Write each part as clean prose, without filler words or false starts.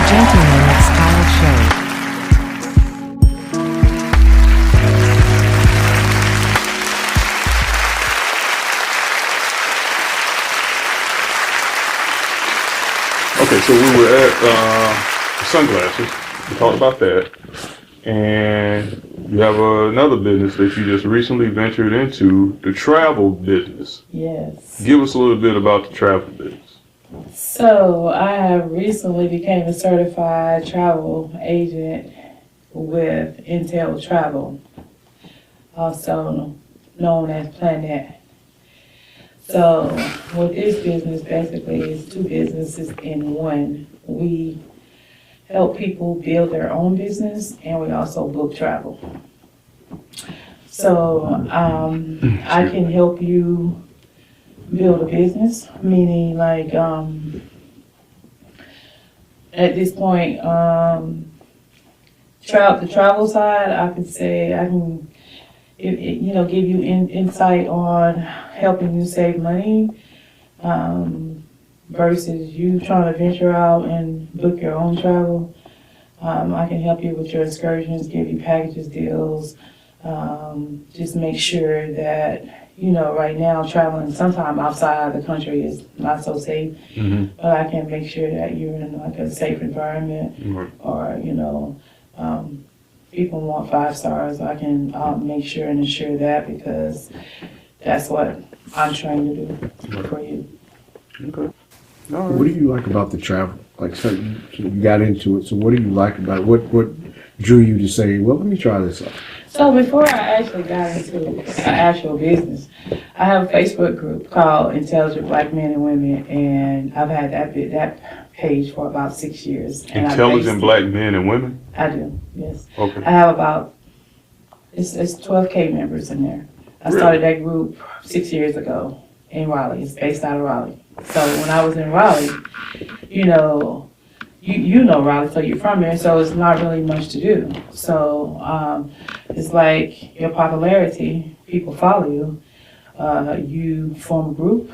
Gentleman Style Show. Okay, so we were at sunglasses. We talked about that. And you have another business that you just recently ventured into, the travel business. Yes. Give us a little bit about the travel business. So I have recently became a certified travel agent with Intel Travel, also known as Planet. So with this business, basically, it's two businesses in one. We help people build their own business, and we also book travel. So I can help you build a business, meaning like at this point, the travel side, I can say I can give you insight on helping you save money versus you trying to venture out and book your own travel. I can help you with your excursions, give you packages, deals, just make sure that, right now traveling sometime outside the country is not so safe, but I can make sure that you're in like a safe environment, or, people want 5 stars. I can make sure and ensure that, because that's what I'm trying to do for you. Okay. All right. What do you like about the travel? Like, so you got into it, so what do you like about it? What drew you to say, well, let me try this out? So before I actually got into an actual business, I have a Facebook group called Intelligent Black Men and Women, and I've had that page for about 6 years. Intelligent Black Men and Women? I do, yes. Okay. I have about, it's 12K members in there. I started that group 6 years ago in Raleigh. It's based out of Raleigh. So when I was in Raleigh, you know Raleigh, so you're from there, so it's not really much to do. So it's like your popularity, people follow you, you form a group,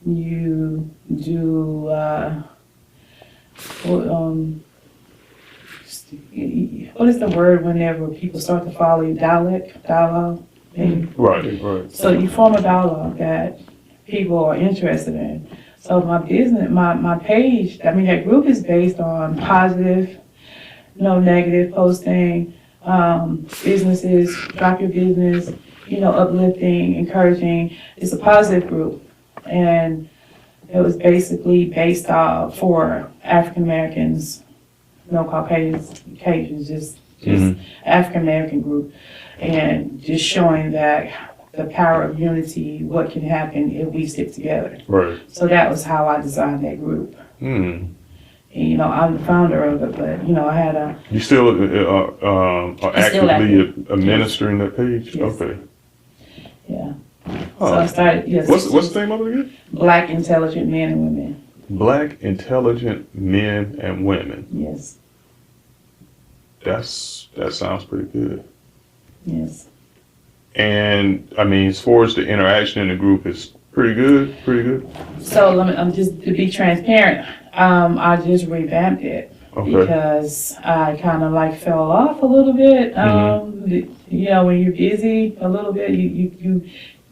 you do, what is the word whenever people start to follow you? Dialogue, maybe? Right. So you form a dialogue that people are interested in. So my business, my page, that group is based on positive, no negative posting, businesses, drop your business, uplifting, encouraging. It's a positive group. And it was basically based off for African Americans, no Caucasians, just African American group. And just showing that the power of unity, what can happen if we stick together. Right. So that was how I designed that group. And, I'm the founder of it, but, I had a... You still are actively administering that page? Yes. Okay. Yeah. So I started, yes. What's the name of it again? Black Intelligent Men and Women. Black Intelligent Men and Women. Yes. That sounds pretty good. Yes. And as far as the interaction in the group is pretty good. So I'm just to be transparent. I just revamped it because I kind of fell off a little bit. When you're busy a little bit, you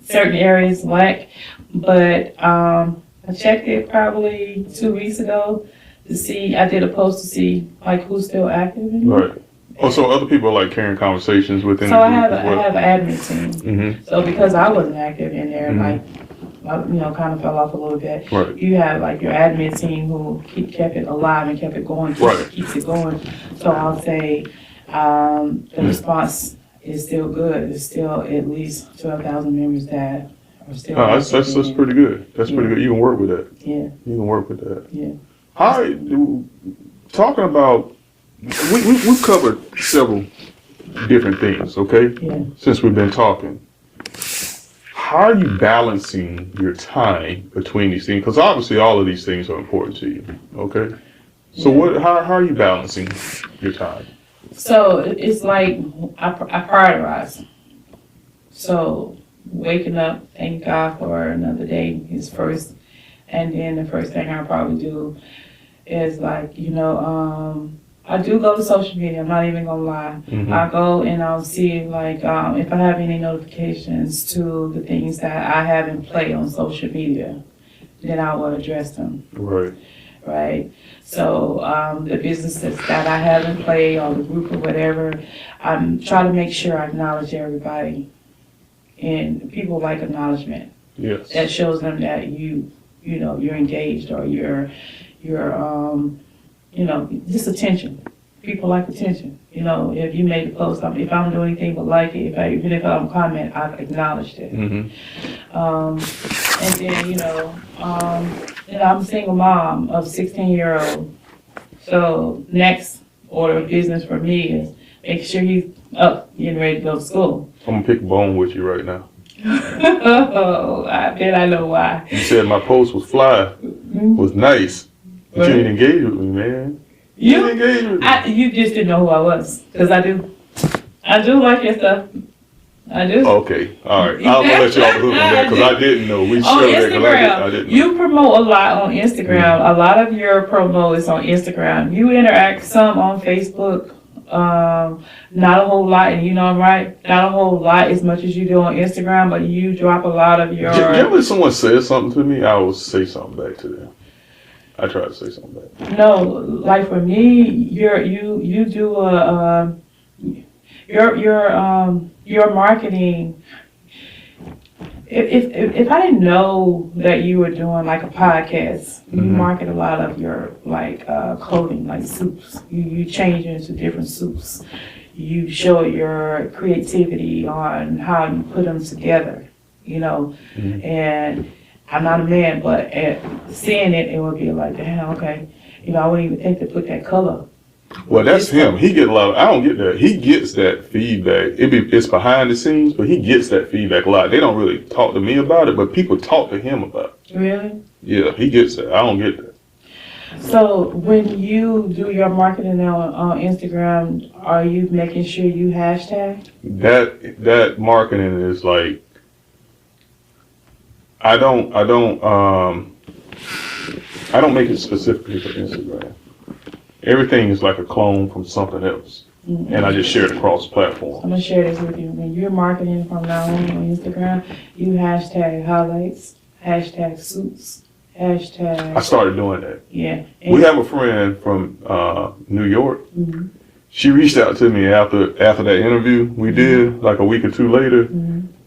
certain areas lack. But I checked it probably 2 weeks ago to see. I did a post to see who's still active in it. Right. Oh, so other people are carrying conversations within so the I group have as well? I have an admin team. So because I wasn't active in there, I kind of fell off a little bit. Right. You have your admin team who kept it alive and kept it going, keeps it going. So I'll say the response is still good. It's still at least 12,000 members that are still. That's pretty good. That's pretty good. You can work with that. Yeah. You can work with that. Yeah. Talking about, we've covered several different things, okay? Yeah. Since we've been talking. How are you balancing your time between these things? Because obviously all of these things are important to you, okay? So how are you balancing your time? So it's like I prioritize. So waking up, thank God for another day is first. And then the first thing I'll probably do is like, I do go to social media. I'm not even gonna lie. I go and I'll see like if I have any notifications to the things that I have in play on social media, then I will address them. Right. So the businesses that I have in play or the group or whatever, I'm trying to make sure I acknowledge everybody. And people like acknowledgement. Yes. That shows them that you're engaged or you're just attention. People like attention. If you make a post, if I don't do anything but like it, even if I don't comment, I've acknowledged it. And then, I'm a single mom of a 16-year-old. So next order of business for me is make sure he's up, getting ready to go to school. I'm gonna pick a bone with you right now. Oh, I bet I know why. You said my post was fly, was nice, but you didn't engage with me, man. You didn't engage with me. You just didn't know who I was, because I do. I do like your stuff. I do. Okay, all right. I'll let you off the hook on that because I didn't know. We On showed that because I didn't know. You promote a lot on Instagram. A lot of your promo is on Instagram. You interact some on Facebook. Not a whole lot, and I'm right. Not a whole lot as much as you do on Instagram, but you drop a lot of your. When someone says something to me, I will say something back to them. I try to say something back. No, like for me, you do your marketing. If I didn't know that you were doing like a podcast, you market a lot of your clothing, like suits. You change into different suits. You show your creativity on how you put them together, and I'm not a man, but seeing it would be like, damn, okay. I wouldn't even think to put that color. Well, that's him. He get a lot. I don't get that. He gets that feedback. It's behind the scenes, but he gets that feedback a lot. They don't really talk to me about it, but people talk to him about it. Really? Yeah, he gets that. I don't get that. So when you do your marketing on Instagram, are you making sure you hashtag? That marketing is like, I don't make it specifically for Instagram. Everything is like a clone from something else. And I just share it across platforms. I'm going to share this with you. When you're marketing from now on Instagram, you hashtag highlights, hashtag suits, hashtag. I started doing that. Yeah. We have a friend from New York. She reached out to me after that interview we did, like a week or two later.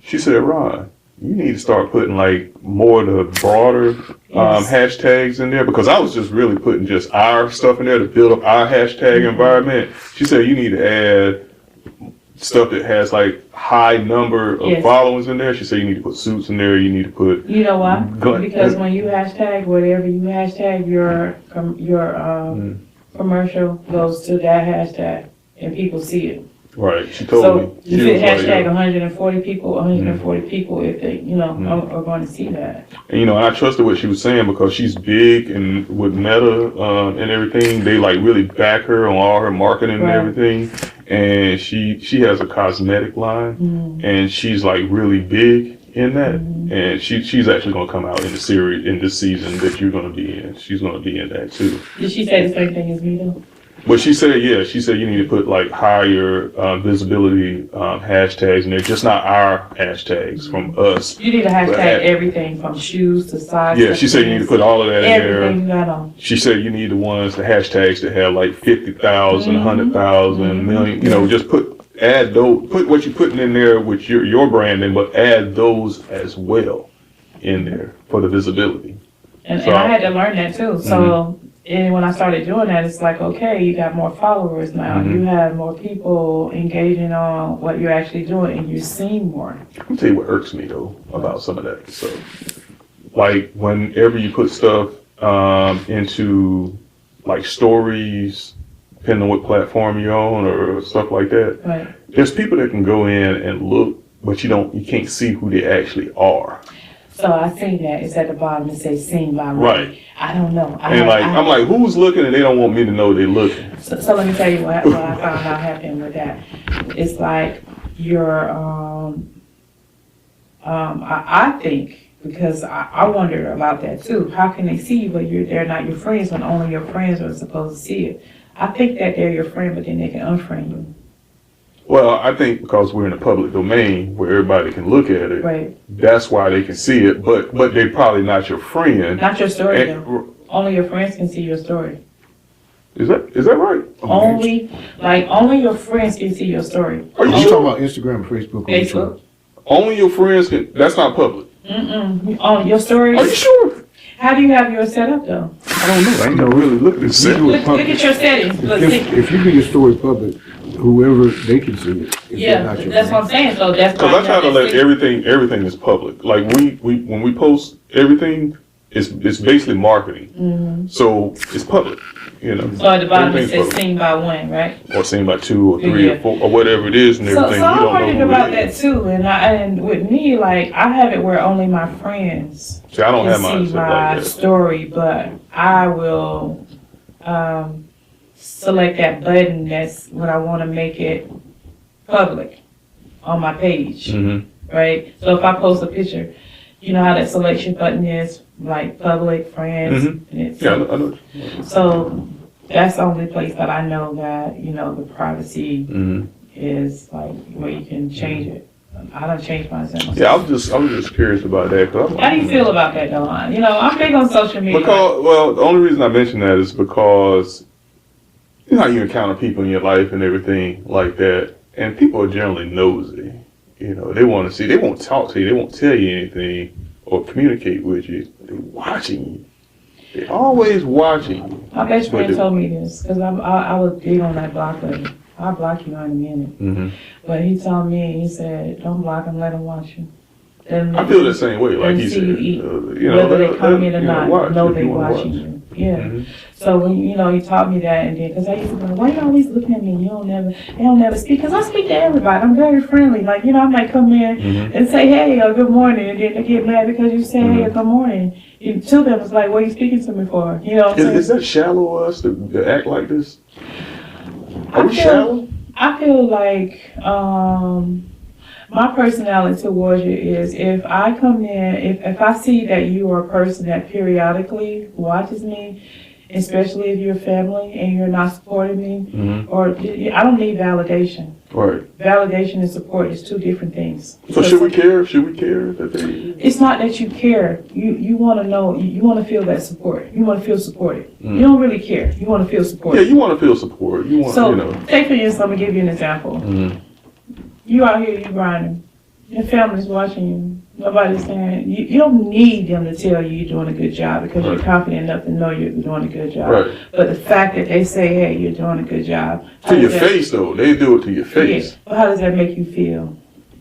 She said, Ron, you need to start putting like more of the broader hashtags in there, because I was just really putting just our stuff in there to build up our hashtag environment. She said you need to add stuff that has like high number of followers in there. She said you need to put suits in there. You need to put. You know why? Because when you hashtag whatever you hashtag, your commercial goes to that hashtag and people see it. Right. She told me. So you said hashtag 140 people. 140 people, if they, are going to see that. And I trusted what she was saying because she's big and with Meta and everything. They like really back her on all her marketing and everything. And she has a cosmetic line, and she's like really big in that. And she's actually going to come out in the series in this season that you're going to be in. She's going to be in that too. Did she say the same thing as me though? But she said you need to put like higher visibility hashtags in there, just not our hashtags from us. You need to hashtag everything from shoes to size. Yeah, she said you need to put all of that in there. Everything you got on. She said you need the hashtags that have like 50,000, 100,000, million. Just add those. Put what you're putting in there with your branding, but add those as well in there for the visibility. And I had to learn that too. So. And when I started doing that, it's like, okay, you got more followers now. You have more people engaging on what you're actually doing, and you're seeing more. Let me tell you what irks me, though, about some of that. So, like, whenever you put stuff into, like, stories, depending on what platform you're on or stuff like that, there's people that can go in and look, but you can't see who they actually are. So I seen that. It's at the bottom. It says "seen by me." Right. I don't know. I'm like, who's looking? And they don't want me to know they're looking. So let me tell you what I found out happened with that. It's like your I think because I wonder about that too. How can they see you, but they're not your friends when only your friends are supposed to see it? I think that they're your friend, but then they can unfriend you. Well, I think because we're in a public domain where everybody can look at it, Right. that's why they can see it. But they're probably not your friend. Not your story, And- though. Only your friends can see your story. Is that right? Only your friends can see your story. Are you I'm sure? talking about Instagram, Facebook, or Facebook. Only your friends can. That's not public. On your story. Are you sure? How do you have yours set up though? I don't know. I ain't never really looked at You do it. it Look at your settings. Look, see. If you do your story public, whoever they can see it. If they're Yeah, not your that's friend. what I'm saying. So that's why Because I try to let see. everything is public. Like we when we post everything, it's basically marketing. So it's public. You know. So at the bottom it Everything's says public. seen by one, right? Or seen by 2 or 3 Yeah. or 4 or whatever it is and So everything. I'm You don't wondering know who about it that is. too. And with me, like I have it where only my friends See, I don't have mine can see set my like that. story, but I will select that button. That's when I want to make it public on my page, Mm-hmm. right? So if I post a picture, you know how that selection button is, like public, friends, Mhm. and it's, Yeah, I know. so that's the only place that I know that, you know, the privacy Mm-hmm. is like where you can change it. I don't change mine. Yeah, I was just curious about that. 'Cause How do you feel about that though? You know, I'm big on social media. Because, well, the only reason I mention that is because you know how you encounter people in your life and everything like that, and people are generally nosy. You know, they want to see, they won't talk to you, they won't tell you anything or communicate with you. They're watching you. They're always watching you. My best friend But told me this because I was big on that block button. I'll block you in a minute. Mm-hmm. But he told me, he said, don't block them, let them watch you. I feel the same way, like and he see said. you eat. You know, Whether they come in or you know, not, watch know if they you wanna watching watch. you. Yeah. Mhm. So when, you know, he taught me that, and then, because I used to be like, why you always looking at me? They don't never speak. Because I speak to everybody. I'm very friendly. Like, you know, I might come in Mhm. and say, hey, or good morning, and then they get mad because you say, hey, or good morning. And to them, it's like, what are you speaking to me for? You know what I'm saying? Is that shallow of us to act like this? Are we I feel- shallow? I feel like my personality towards you is if I come in, if I see that you are a person that periodically watches me, especially if you're family and you're not supporting me, Mm-hmm. or I don't need validation. Right. Validation and support is two different things. So should we care? Should we care that they? It's not that you care. You want to know. You want to feel that support. You want to feel supported. Mm. You don't really care. You want to feel Yeah, supported. you want to feel support. You want, So, you know. take for instance, I'm gonna give you an example. Mm-hmm. You out here, you grinding. Your family's watching you. Nobody's saying, you don't need them to tell you you're doing a good job because you're Right. confident enough to know you're doing a good job. Right. But the fact that they say, hey, you're doing a good job. how To your does that- face, though. They do it to your face. Yeah. Well, how does that make you feel?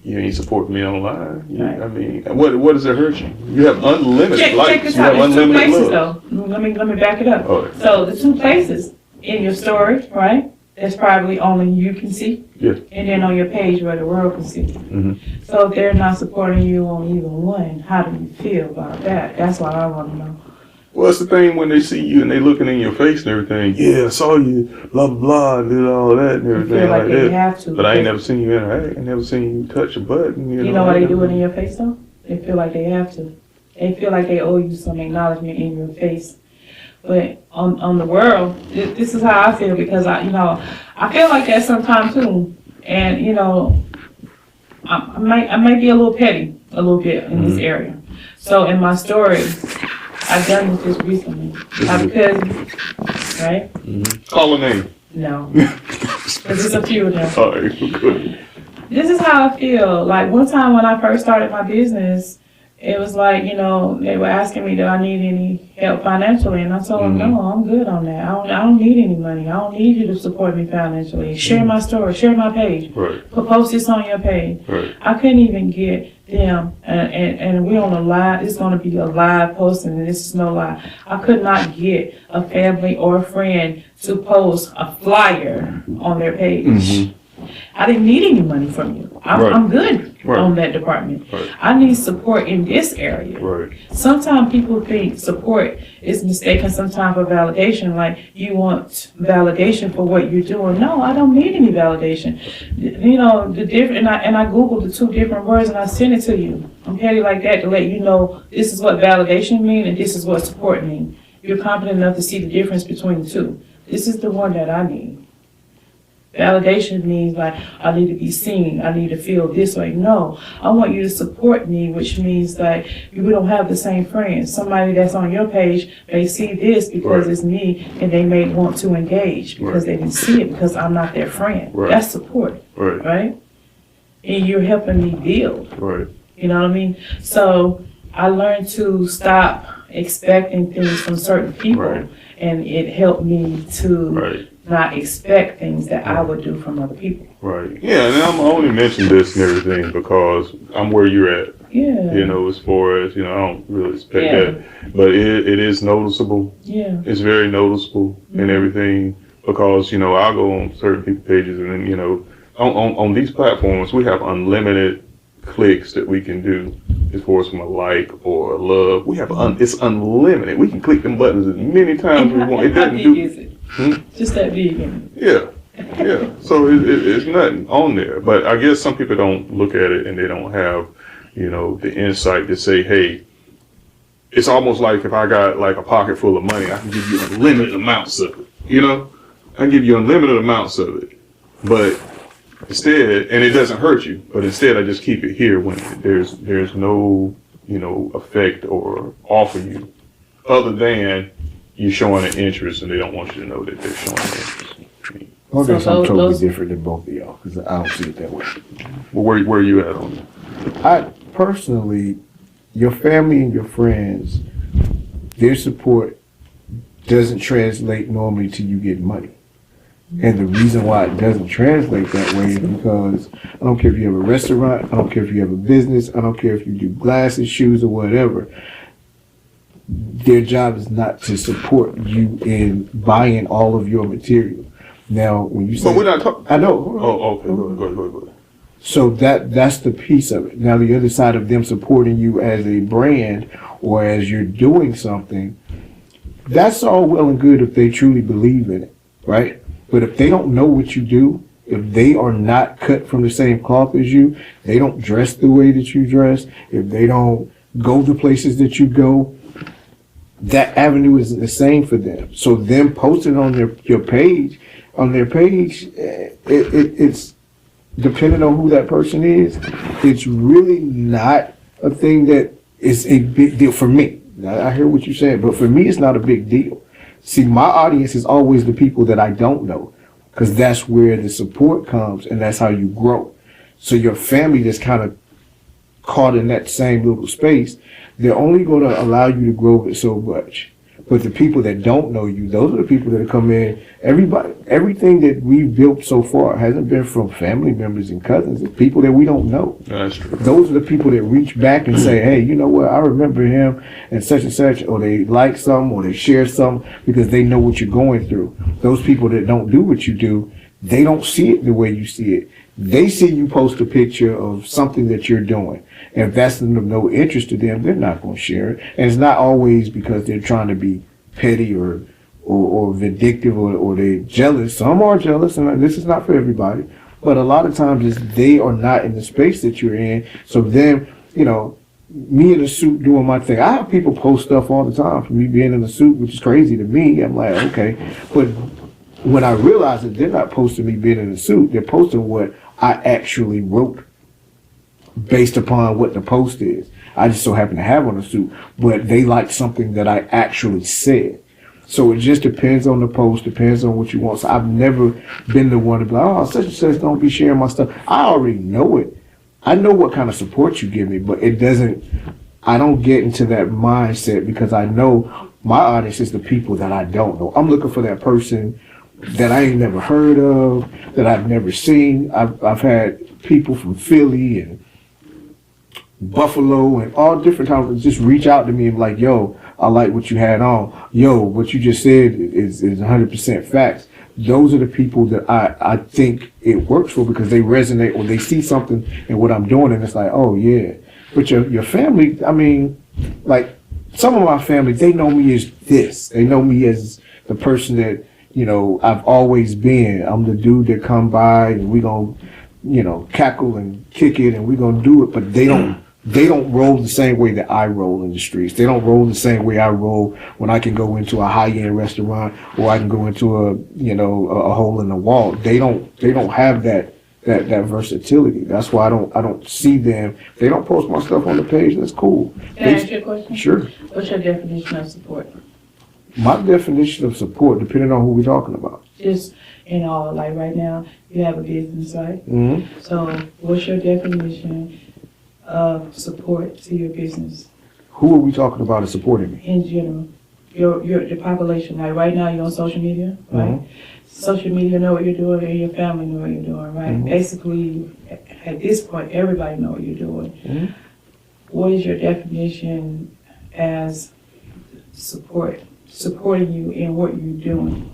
You ain't supporting me online. Right. I mean, what does it hurt you? You have unlimited Check likes. this You out. have There's two unlimited places, love. though. Let me back it up. All right. So the two places in your story, right? That's probably only you can see. Yeah. And then on your page where the world can see. Mm-hmm. So if they're not supporting you on either one, how do you feel about that? That's what I want to know. Well, it's the thing when they see you and they looking in your face and everything. Yeah, I saw you, blah, blah, blah, did all that and You everything feel like like they that. have to. But I ain't never seen you interact. I never seen you touch a button. You know why they do it in your face though? They feel like they have to. They feel like they owe you some acknowledgement in your face. But on the world, this is how I feel because I feel like that sometimes too. And I might be a little petty, a little bit in this area. So in my story, I've done this just recently. I have a cousin, right? Mm-hmm. Call a name. No, because there's a few of them. All right, good. This is how I feel. Like one time when I first started my business, it was like, they were asking me, do I need any help financially? And I told them, no, I'm good on that. I don't need any money. I don't need you to support me financially. Share my story, share my page. Right. Post this on your page. Right. I couldn't even get them, and we're on a live, it's going to be a live posting, and this is no lie. I could not get a family or a friend to post a flyer on their page. Mm-hmm. I didn't need any money from you. I'm good on that department. Right. I need support in this area. Right. Sometimes people think support is mistaken sometimes for validation, like you want validation for what you're doing. No, I don't need any validation. You know, the different, and I Googled the two different words and I sent it to you. I'm petty like that to let you know this is what validation means and this is what support means. You're confident enough to see the difference between the two. This is the one that I need. Validation means like, I need to be seen, I need to feel this way. No, I want you to support me, which means that we don't have the same friends. Somebody that's on your page may see this because it's me, and they may want to engage because they didn't see it because I'm not their friend. That's support, right? And you're helping me build. Right. You know what I mean? So I learned to stop expecting things from certain people, and it helped me to not expect things that I would do from other people. Right. Yeah, and I'm only mentioning this and everything because I'm where you're at. Yeah. You know, as far as, you know, I don't really expect that. But it is noticeable. Yeah. It's very noticeable and everything because, you know, I'll go on certain people's pages and then, you know, on these platforms, we have unlimited clicks that we can do as far as from a like or a love. We have, it's unlimited. We can click them buttons as many times as we want. It doesn't do. Just that big. Yeah. So it's nothing on there. But I guess some people don't look at it and they don't have, you know, the insight to say, hey, it's almost like if I got like a pocket full of money, I can give you unlimited amounts of it. You know, I can give you unlimited amounts of it. But instead, and it doesn't hurt you, but instead I just keep it here when there's no, you know, effect or offer you other than you're showing an interest and they don't want you to know that they're showing an interest. I guess I'm totally different than both of y'all because I don't see it that way. Well, where are you at on that? I personally, your family and your friends, their support doesn't translate normally to you getting money. And the reason why it doesn't translate that way is because I don't care if you have a restaurant, I don't care if you have a business, I don't care if you do glasses, shoes, or whatever. Their job is not to support you in buying all of your material. Now, when you say, but we're not talking. I know. Oh, okay. Go ahead. So that's the piece of it. Now, the other side of them supporting you as a brand or as you're doing something, that's all well and good if they truly believe in it, right? But if they don't know what you do, if they are not cut from the same cloth as you, they don't dress the way that you dress, if they don't go the places that you go, that avenue isn't the same for them. So them posting on their page, it's depending on who that person is, it's really not a thing that is a big deal for me. Now, I hear what you're saying, but for me, it's not a big deal. See, my audience is always the people that I don't know, because that's where the support comes and that's how you grow. So your family that's kind of caught in that same little space, they're only going to allow you to grow it so much. But the people that don't know you, those are the people that come in. Everything that we've built so far hasn't been from family members and cousins. It's people that we don't know. That's true. Those are the people that reach back and say, hey, you know what, I remember him and such, or they like something or they share something because they know what you're going through. Those people that don't do what you do, they don't see it the way you see it. They see you post a picture of something that you're doing. And if that's of no interest to them, they're not going to share it. And it's not always because they're trying to be petty or vindictive or they're jealous. Some are jealous, and this is not for everybody. But a lot of times it's they are not in the space that you're in. So then, you know, me in a suit doing my thing. I have people post stuff all the time for me being in a suit, which is crazy to me. I'm like, okay. But when I realize that they're not posting me being in a suit, they're posting what I actually wrote based upon what the post is. I just so happen to have on a suit, but they like something that I actually said. So it just depends on the post, depends on what you want. So I've never been the one to be like, oh, such and such don't be sharing my stuff. I already know it. I know what kind of support you give me, but I don't get into that mindset because I know my audience is the people that I don't know. I'm looking for that person that I ain't never heard of, that I've never seen. I've had people from Philly and Buffalo and all different times just reach out to me and be like, yo, I like what you had on. Yo, what you just said is 100% facts. those are the people that I think it works for because they resonate or they see something in what I'm doing and it's like, oh yeah. But your family, I mean, like some of my family, they know me as this. They know me as the person that, you know, I've always been. I'm the dude that come by and we gonna, you know, cackle and kick it and we gonna do it, but they don't roll the same way that I roll in the streets. They don't roll the same way I roll when I can go into a high-end restaurant or I can go into a hole in the wall. They don't have that versatility. That's why I don't see them. They don't post my stuff on the page. That's cool. Can I ask you a question? Sure. What's your definition of support? My definition of support, depending on who we're talking about. Just in all, like right now, you have a business, right? Mm-hmm. So what's your definition of support to your business Who are we talking about as supporting me? in general? Your population, like right now you're on social media, right? Mhm. Social media know what you're doing and your family know what you're doing, right? Mhm. Basically, at this point, everybody know what you're doing. Mhm. What is your definition as supporting you in what you're doing?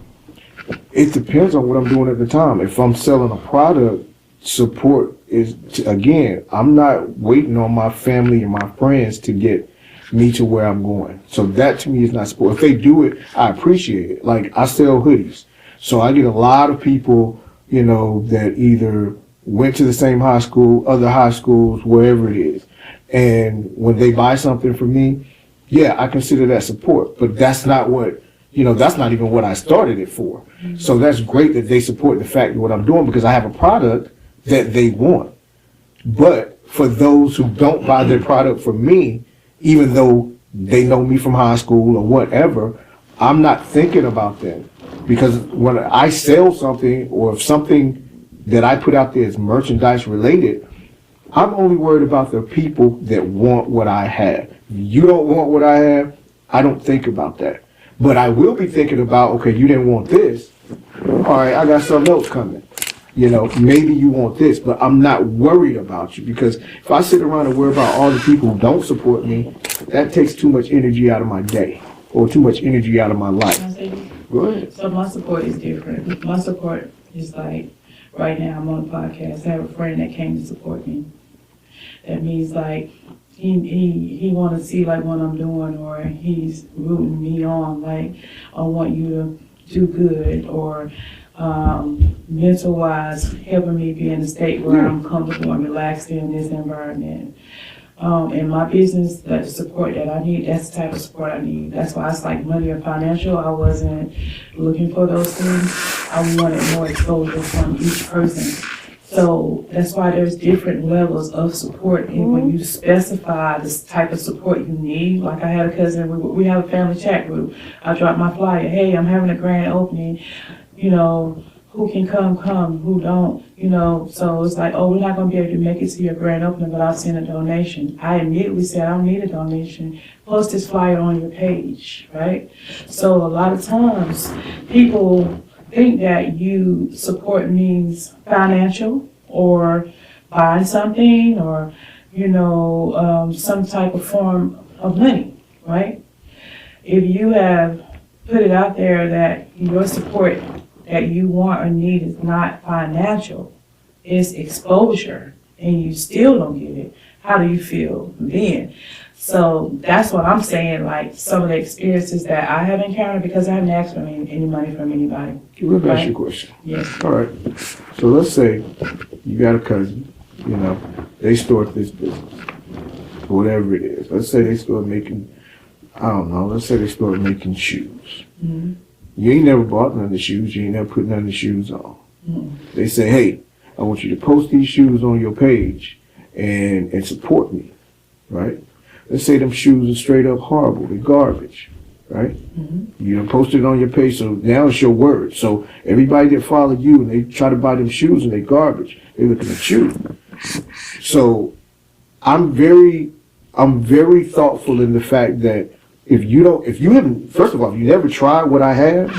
It depends on what I'm doing at the time. If I'm selling a product, support is, again, I'm not waiting on my family and my friends to get me to where I'm going. So that to me is not support. If they do it, I appreciate it. Like I sell hoodies. So I get a lot of people, you know, that either went to the same high school, other high schools, wherever it is. And when they buy something from me, yeah, I consider that support. But that's not what, you know, that's not even what I started it for. Mm-hmm. So that's great that they support the fact of what I'm doing because I have a product that they want. But for those who don't buy their product from me, even though they know me from high school or whatever, I'm not thinking about them. Because when I sell something or if something that I put out there is merchandise related, I'm only worried about the people that want what I have. If you don't want what I have, I don't think about that. But I will be thinking about, okay, you didn't want this. All right, I got something else coming. You know, maybe you want this, but I'm not worried about you because if I sit around and worry about all the people who don't support me, that takes too much energy out of my day or too much energy out of my life. Go ahead. So my support is different. My support is like, right now I'm on a podcast. I have a friend that came to support me. That means like, he want to see like what I'm doing or he's rooting me on, like, I want you to do good or mental wise, helping me be in a state where I'm comfortable and relaxed in this environment. In my business, the support that I need, that's the type of support I need. That's why it's like money or financial. I wasn't looking for those things. I wanted more exposure from each person. So that's why there's different levels of support. And when you specify this type of support you need, like I had a cousin, we have a family chat group. I dropped my flyer, hey, I'm having a grand opening, you know, who can come, who don't, you know. So it's like, oh, we're not going to be able to make it to your grand opening, but I'll send a donation. I immediately said, I don't need a donation. Post this flyer on your page, right? So a lot of times people think that you support means financial or buying something or, you know, some type of form of money, right? If you have put it out there that your support that you want or need is not financial, it's exposure, and you still don't get it, how do you feel then? So that's what I'm saying, like some of the experiences that I have encountered because I haven't asked for any money from anybody. Let me ask you a question. Yes. All right. So let's say you got a cousin, you know, they start this business, whatever it is. Let's say they start making, I don't know, let's say they start making shoes. Mm-hmm. You ain't never bought none of the shoes, you ain't never put none of the shoes on. Mm-hmm. They say, hey, I want you to post these shoes on your page and support me, right? Let's say them shoes are straight up horrible, they're garbage, right? Mm-hmm. You done posted it on your page, so now it's your word. So everybody that follow you and they try to buy them shoes and they garbage, they looking at you. So I'm very thoughtful in the fact that if you haven't, first of all, if you never tried what I have,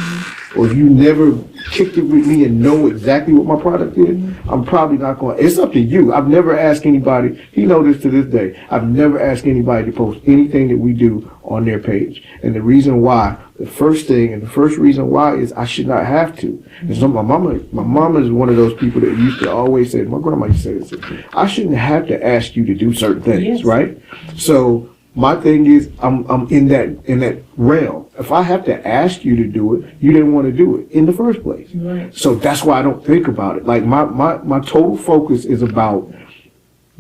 or if you never kicked it with me and know exactly what my product is, I'm probably not going. It's up to you. I've never asked anybody. He knows this to this day. I've never asked anybody to post anything that we do on their page. And the reason why, the first reason why is I should not have to. And so my mama is one of those people that used to always say, my grandma used to say this, I shouldn't have to ask you to do certain things, Yes. right? So my thing is, I'm in that realm. If I have to ask you to do it, you didn't want to do it in the first place. Right. So that's why I don't think about it. Like my total focus is about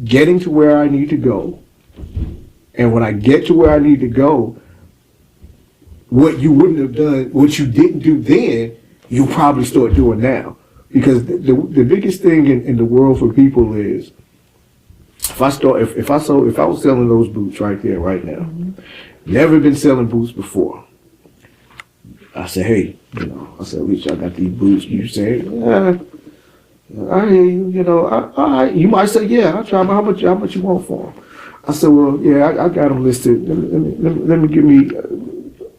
getting to where I need to go. And when I get to where I need to go, what you wouldn't have done, what you didn't do then, you'll probably start doing now. Because the biggest thing in the world for people is, if I was selling those boots right there, right now, never been selling boots before. I said, hey, Alisha, I got these boots. You say, yeah, I hear you. You might say, yeah, I'll try them. How much you want for them? I said, well, yeah, I got them listed. Let me give me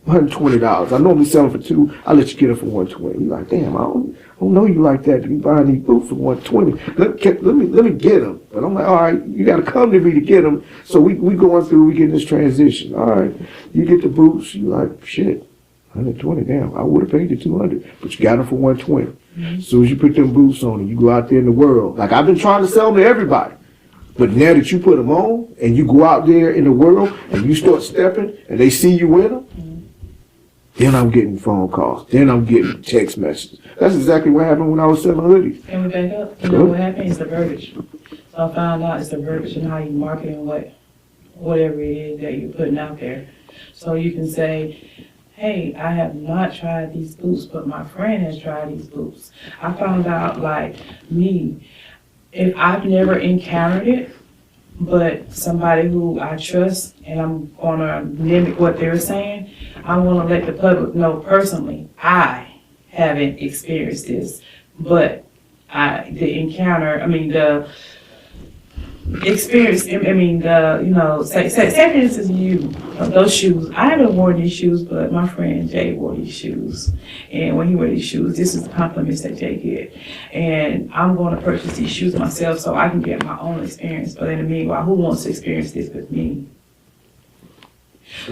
$120. I normally sell them for $2. I'll let you get them for $120. You're like, damn, I don't know you like that. You buying these boots for $120. Let me get them. But I'm like, all right, you got to come to me to get them. So we going through, we get this transition. All right, you get the boots. You like, shit, $120. Damn, I would have paid you $200, but you got them for $120. As soon as you put them boots on and you go out there in the world, like I've been trying to sell them to everybody. But now that you put them on and you go out there in the world and you start stepping and they see you in them, then I'm getting phone calls. Then I'm getting text messages. That's exactly what happened when I was selling hoodies. Can we back up? You know what happened? It's the verbiage. So I found out it's the verbiage and how you market and whatever it is that you're putting out there. So you can say, hey, I have not tried these boots, but my friend has tried these boots. I found out, like me, if I've never encountered it, but somebody who I trust and I'm going to mimic what they're saying, I want to let the public know personally, I haven't experienced this, but the experience, say for instance, those shoes, I haven't worn these shoes, but my friend Jay wore these shoes. And when he wore these shoes, this is the compliments that Jay get. And I'm going to purchase these shoes myself so I can get my own experience. But in the meanwhile, who wants to experience this with me?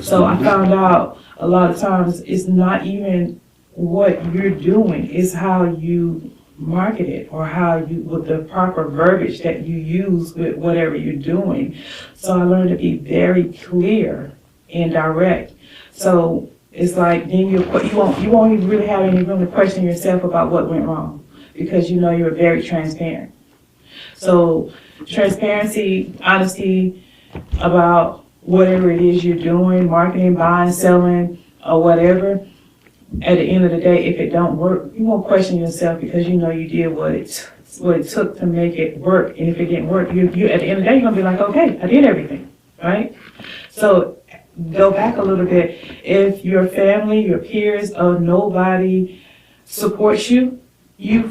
So I found out a lot of times it's not even what you're doing, it's how you market it or how you, with the proper verbiage that you use with whatever you're doing. So I learned to be very clear and direct. So it's like then you won't even really have any room to question yourself about what went wrong because you know you're very transparent. So transparency, honesty about whatever it is you're doing, marketing, buying, selling, or whatever. At the end of the day, if it don't work, you won't question yourself because you know you did what it took to make it work. And if it didn't work, you at the end of the day, you're gonna be like, okay, I did everything, right? So go back a little bit. If your family, your peers, or nobody supports you, I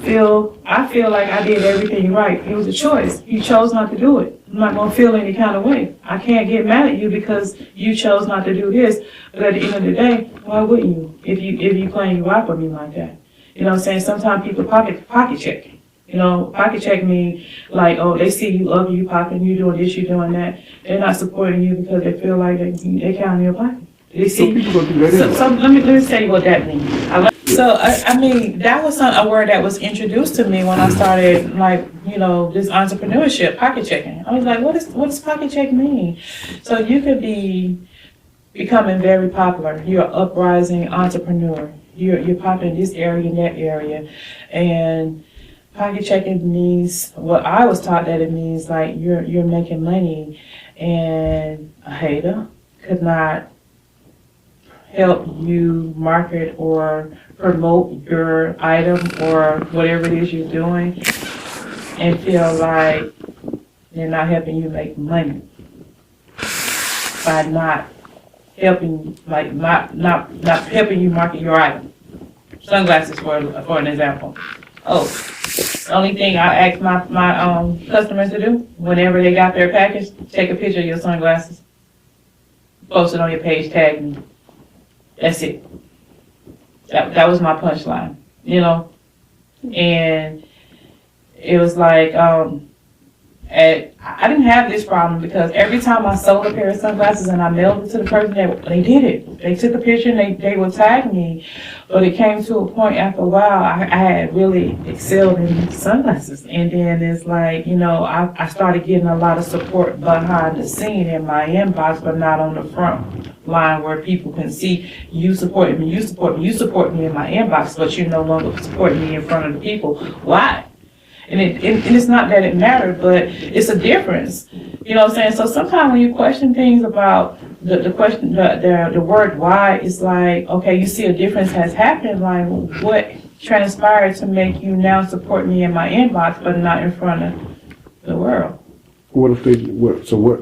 feel like I did everything right. It was a choice. You chose not to do it. I'm not gonna feel any kind of way. I can't get mad at you because you chose not to do this. But at the end of the day, why wouldn't you? If you claim you rock with me like that, you know what I'm saying? Sometimes people pocket check. Pocket check me like, oh, they see you up, you popping, you doing this, you doing that. They're not supporting you because they feel like they count in your pocket. They see. So let me tell you what that means. That was a word that was introduced to me when I started, this entrepreneurship, pocket checking. I was like, what does pocket check mean? So you could be becoming very popular. You're an uprising entrepreneur. You're popping in this area and that area. And pocket checking means, what I was taught that it means, like you're making money and a hater could not help you market or promote your item or whatever it is you're doing and feel like they're not helping you make money by not helping, not helping you market your item. Sunglasses for an example. The only thing I ask my customers to do whenever they got their package, take a picture of your sunglasses, post it on your page, tag me. That's it. That was my punchline. And it was like, I didn't have this problem because every time I sold a pair of sunglasses and I mailed it to the person, they did it. They took a picture and they would tag me. But it came to a point after a while, I had really excelled in sunglasses. And then it's like, I started getting a lot of support behind the scene in my inbox, but not on the front line where people can see you support me, you support me, you support me in my inbox, but you're no longer supporting me in front of the people. Why? And it's not that it mattered, but it's a difference. You know what I'm saying? So sometimes when you question things about the word why, it's like, okay, you see a difference has happened. Like, what transpired to make you now support me in my inbox, but not in front of the world? What if they,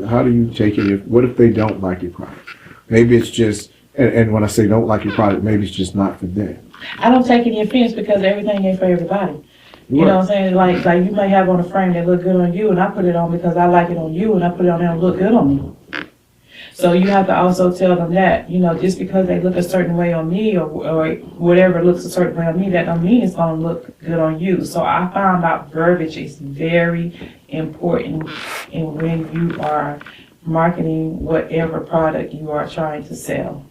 how do you take it what if they don't like your product? Maybe it's just, and when I say don't like your product, maybe it's just not for them. I don't take any offense because everything ain't for everybody. You know what I'm saying? Like you may have on a frame that look good on you, and I put it on because I like it on you, and I put it on there and look good on me. So you have to also tell them that, just because they look a certain way on me or whatever looks a certain way on me, that don't mean it's going to look good on you. So I found out verbiage is very important in when you are marketing whatever product you are trying to sell.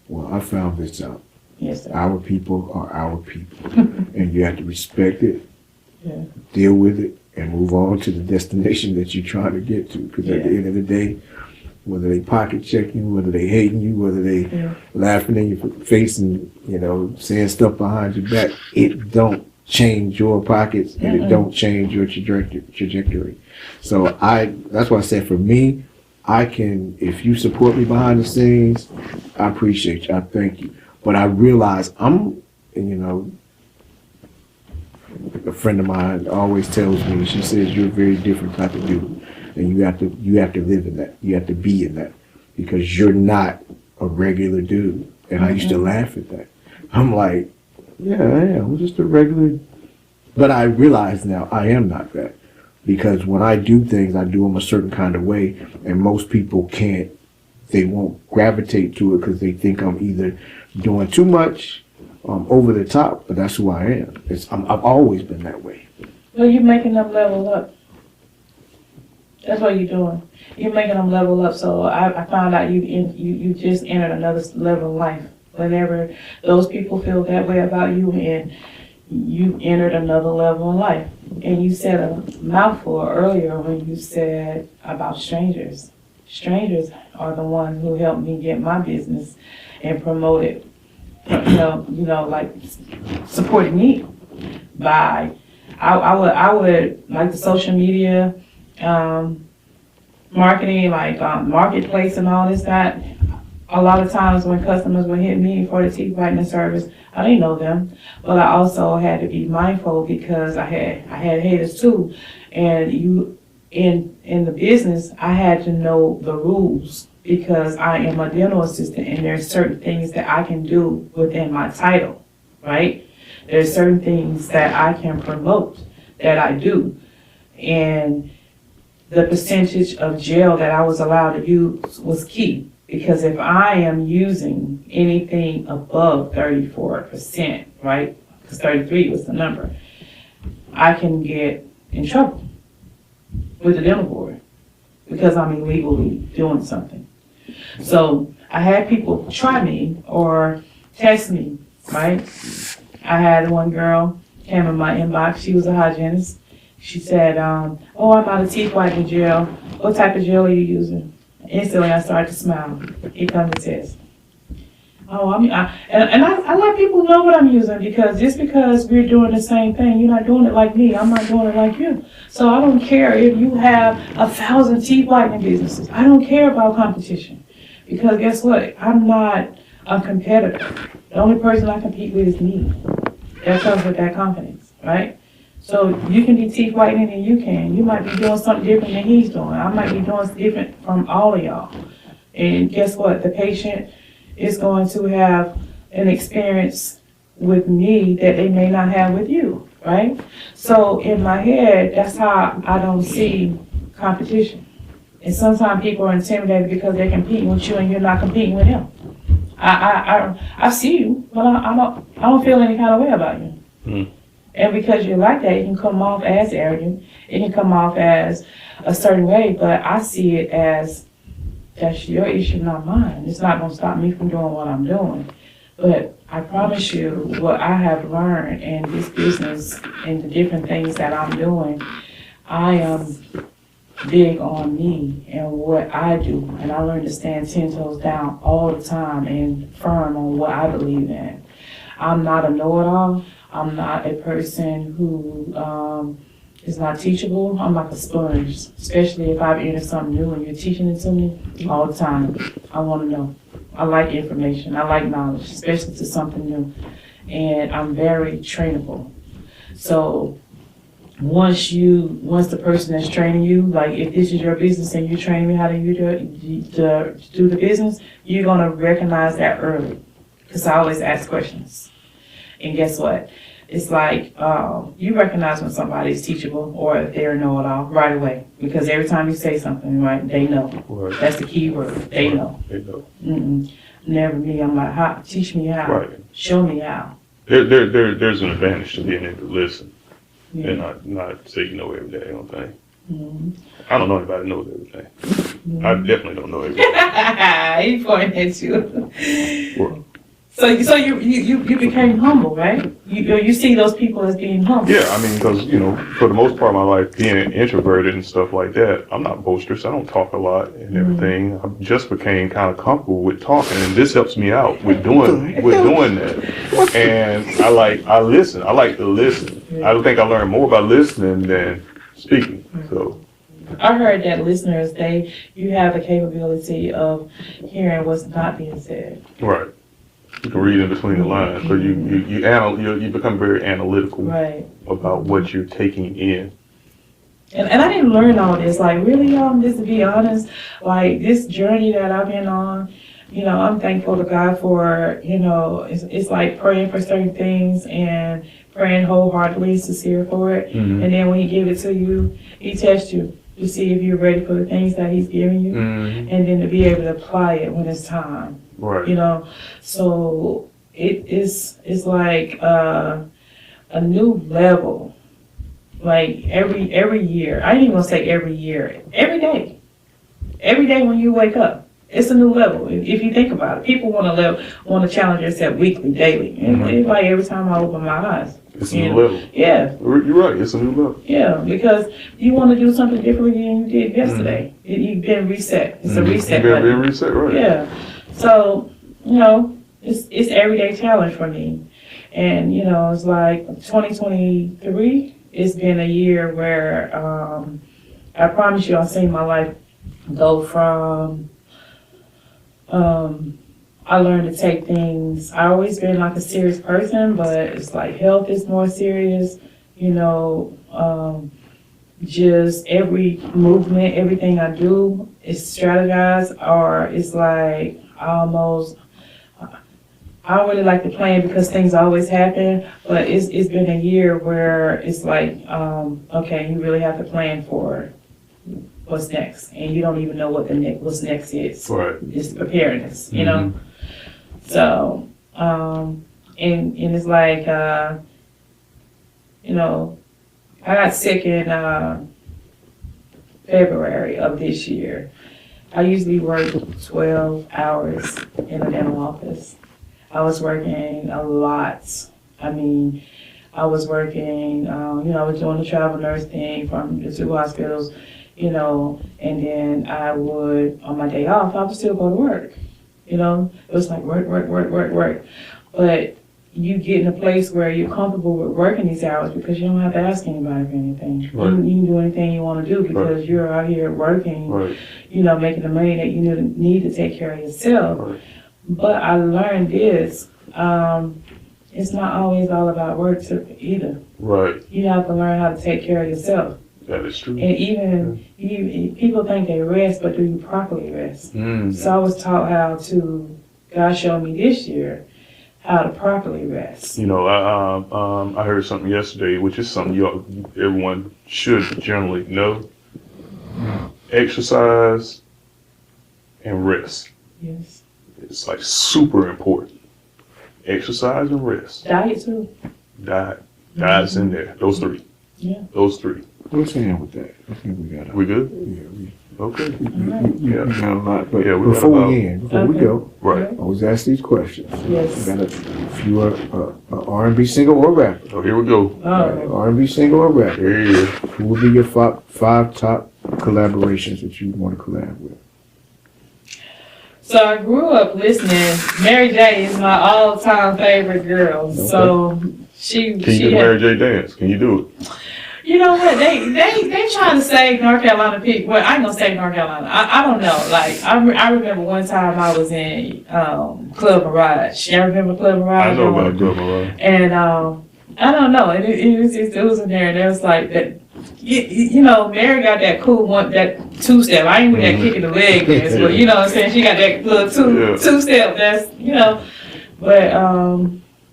Well, I found this out. Yes, sir. Our people are our people, and you have to respect it, deal with it, and move on to the destination that you're trying to get to. Because at the end of the day, whether they pocket checking, whether they hating you, whether they laughing in your face and saying stuff behind your back, it don't change your pockets and it don't change your trajectory. So that's why I said for me, if you support me behind the scenes, I appreciate you. I thank you. But I realize a friend of mine always tells me, she says, you're a very different type of dude. And you have to live in that. You have to be in that because you're not a regular dude. And I used to laugh at that. I'm like, yeah, I am. I'm just a regular. But I realize now I am not that because when I do things, I do them a certain kind of way. And most people they won't gravitate to it because they think I'm either doing too much, over the top, but that's who I am. I've always been that way. Well, you're making them level up. That's what you're doing. You're making them level up. So I found out you just entered another level of life. Whenever those people feel that way about you, and you entered another level of life. And you said a mouthful earlier when you said about strangers. Strangers are the ones who helped me get my business and promote it. Like supporting me by I would like the social media marketing, like marketplace and all this that. A lot of times when customers would hit me for the teeth whitening service, I didn't know them, but I also had to be mindful because I had haters too, and in the business I had to know the rules because I am a dental assistant and there's certain things that I can do within my title, right? There's certain things that I can promote that I do, and the percentage of gel that I was allowed to use was key. Because if I am using anything above 34%, right, because 33 was the number, I can get in trouble with the dental board because I'm illegally doing something. So I had people try me or test me, right? I had one girl came in my inbox. She was a hygienist. She said, I'm out of teeth whitening gel. What type of gel are you using? Instantly, I started to smile. Here comes the test. I let people know what I'm using because just because we're doing the same thing, you're not doing it like me. I'm not doing it like you. So I don't care if you have 1,000 teeth whitening businesses. I don't care about competition because guess what? I'm not a competitor. The only person I compete with is me. That comes with that confidence, right? So you can be teeth whitening and you can. You might be doing something different than he's doing. I might be doing something different from all of y'all. And guess what? The patient is going to have an experience with me that they may not have with you, right? So in my head, that's how I don't see competition. And sometimes people are intimidated because they're competing with you and you're not competing with him. I see you, but I don't feel any kind of way about you. And because you're like that, it can come off as arrogant. It can come off as a certain way, but I see it as that's your issue, not mine. It's not going to stop me from doing what I'm doing. But I promise you, what I have learned in this business and the different things that I'm doing, I am big on me and what I do. And I learn to stand 10 toes down all the time and firm on what I believe in. I'm not a know-it-all. I'm not a person who is not teachable. I'm like a sponge, especially if I've entered something new and you're teaching it to me all the time. I want to know. I like information. I like knowledge, especially to something new. And I'm very trainable. So once the person that's training you, like if this is your business and you're training me how to do the business, you're going to recognize that early. Because I always ask questions. And guess what? It's like you recognize when somebody's teachable or if they're know-it-all right away. Because every time you say something, right, they know. Right. That's the key word. They know. They know. Never me. I'm like, how? Teach me how. Right. Show me how. There's an advantage to being able to listen Yeah. and not say you know every damn thing. Mm-hmm. I don't know anybody that knows everything. I definitely don't know everything. He pointing at you. Well, So you became humble, right? You see those people as being humble. yeah, I mean, because, for the most part of my life, being introverted and stuff like that, I'm not boisterous. I don't talk a lot and everything. I just became kind of comfortable with talking, and this helps me out with doing that. And I listen. I like to listen. I think I learned more by listening than speaking. So I heard that listeners, you have the capability of hearing what's not being said. right. You can read in between the lines, because you become very analytical Right. about what you're taking in. And I didn't learn all this. Like, really, just to be honest, like, this journey that I've been on, I'm thankful to God for, it's like praying for certain things and praying wholeheartedly, sincere for it. Mm-hmm. And then when He give it to you, He tests you to see if you're ready for the things that He's giving you. Mm-hmm. And then to be able to apply it when it's time. Right. So it's like a new level. Like every year, I ain't even gonna say every year, every day when you wake up, it's a new level. If you think about it, people want to challenge themselves weekly, daily, and it's like every time I open my eyes, it's a new level. Yeah, You're right. It's a new level. yeah, because you want to do something different than you did yesterday. You've been reset. It's a reset You've button. been reset, right? Yeah. So, it's everyday challenge for me. And, it's like 2023, it's been a year where I promise you I've seen my life go from, I learned to take things, I always been like a serious person, but it's like health is more serious, just every movement, everything I do is strategized, or it's like I don't really like to plan because things always happen, but it's been a year where it's like, okay, you really have to plan for what's next, and you don't even know what's next is. Right. It's preparedness, So, and it's like, I got sick in February of this year. I usually work 12 hours in a dental office. I was working a lot. I mean, I was working, I was doing the travel nurse thing from the 2 hospitals, and then I would, on my day off, I would still go to work. It was like work. But you get in a place where you're comfortable with working these hours because you don't have to ask anybody for anything. Right. You can do anything you want to do because you're out here working, Right. Making the money that you need to take care of yourself. Right. But I learned this, it's not always all about work either. Right. You have to learn how to take care of yourself. That is true. And even people think they rest, but do you properly rest? Mm. So I was taught God showed me this year, how to properly rest. I heard something yesterday, which is something everyone should generally know. Exercise and rest. Yes. It's like super important. Exercise and rest. Diet too. Diet. That's in there. Those three. Yeah. Those three. What's saying with that? I think we got. We good? Yeah, Okay. we got a lot. But Yeah, we before got we end, before we Okay. go, Right. I always ask these questions. Yes. We got if you are a R&B singer or rapper, So here we go. Oh, R&B singer or rapper, Here he is. who would be your five top collaborations that you want to collab with? so I grew up listening. Mary J is my all-time favorite girl. So she Can you do Mary J dance? Can you do it? You know what? They trying to save North Carolina people. Well, I ain't gonna say North Carolina. I don't know. Like I remember one time I was in Club Mirage. You remember Club Mirage? I know about Club Mirage. And I don't know. It was in there, and it was like that. You know, Mary got that cool one, that two-step. I ain't with that kicking the leg dance, but you know what I'm saying. She got that little two-step. That's but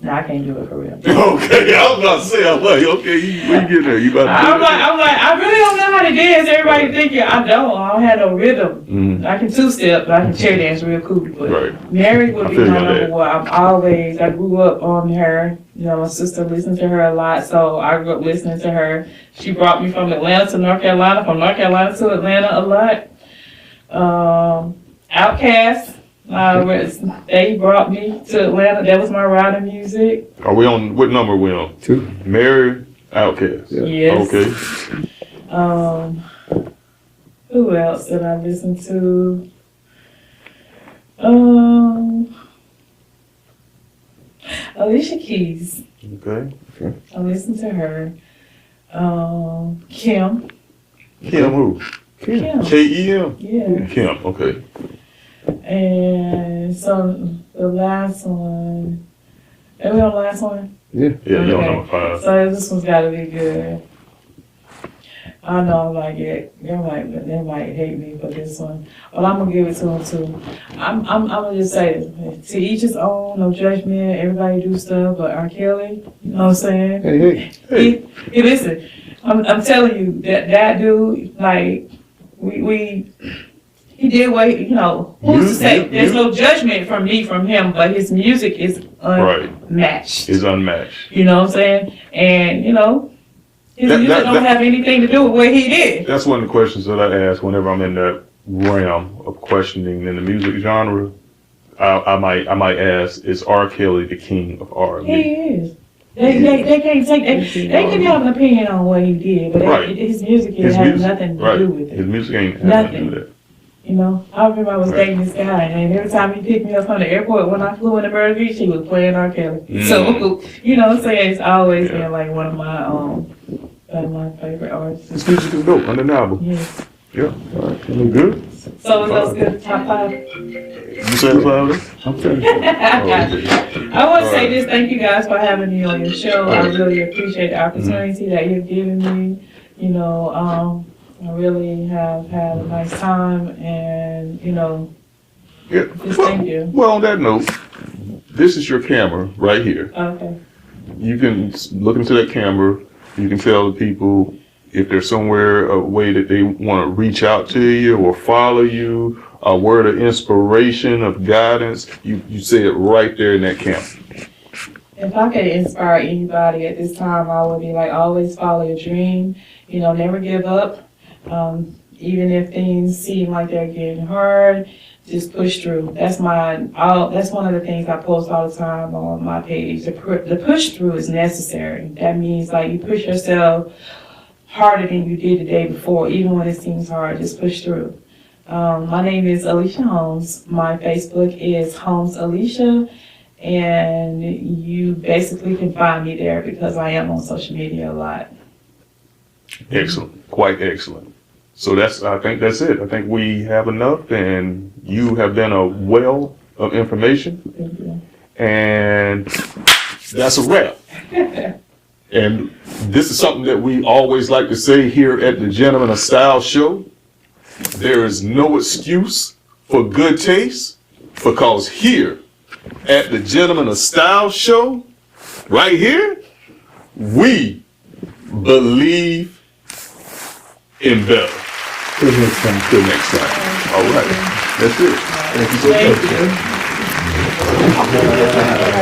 no, I can't do it for real. Okay, I was about to say, I'm like, okay, when you get there, you about to I'm like, I really don't know how to dance. Everybody think I don't have no rhythm. I can two-step, but I can chair dance real cool. But Right. Mary would I be feel my you on number that. one. I grew up on her. You know, my sister listened to her a lot, so I grew up listening to her. She brought me from Atlanta to North Carolina, from North Carolina to Atlanta a lot. Outkast. They brought me to Atlanta. That was my ride of music. Are we on, what number are we on? 2. Mary, Outkast. Yeah. Yes. Okay. Who else did I listen to? Alicia Keys. Okay. I listened to her. Kim. Kim who? Kim. K-E-M? Yeah. Kim, okay. And so the last one. Are we on the last one? Yeah. Yeah, you're on Okay. number 5. So this one's got to be good. I know I'm like it. They might hate me for this one, but I'm gonna give it to them too. I'm gonna just say this. To each his own. No judgment. Everybody do stuff, but R. Kelly. You know what I'm saying? Hey. He listen. I'm telling you that dude, like he did what, you know, who's to say? There's no judgment from him, but his music is unmatched. Is unmatched. You know what I'm saying? And, you know, his music don't have anything to do with what he did. That's one of the questions that I ask whenever I'm in that realm of questioning in the music genre. I might ask, is R. Kelly the king of R&B? He is. They can't take that. They can have an opinion on what he did, but his music has nothing to do with it. His music ain't have nothing to do with it. You know, I remember I was dating this guy, and every time he picked me up from the airport when I flew into Myrtle Beach, he was playing R. Kelly. So, you know what I'm saying? It's always been like one of my favorite artists. His music is dope, undeniable. Yes. Yeah. All right. You good? So those good top 5. You satisfied with it? I'm finished. I want to say this. Thank you guys for having me on your show. I really appreciate the opportunity that you've given me. You know, I really have had a nice time, and you know, just thank you. Well, on that note, this is your camera right here. Okay. You can look into that camera. You can tell the people if there's somewhere, a way that they want to reach out to you or follow you, a word of inspiration, of guidance. You say it right there in that camera. If I could inspire anybody at this time, I would be like, always follow your dream. You know, never give up. Even if things seem like they're getting hard, just push through. That's one of the things I post all the time on my page. The push through is necessary. That means like you push yourself harder than you did the day before, even when it seems hard. Just push through. My name is Alisha Holmes. My Facebook is Holmes Alisha, and you basically can find me there because I am on social media a lot. Excellent, quite excellent. So I think that's it. I think we have enough, and you have been a well of information, Thank you. and that's a wrap. And this is something that we always like to say here at the Gentleman of Style Show. There is no excuse for good taste, because here at the Gentleman of Style Show, right here, we believe in better. Till next time. Till next time. All right. That's it. Thank you so much. Thank you.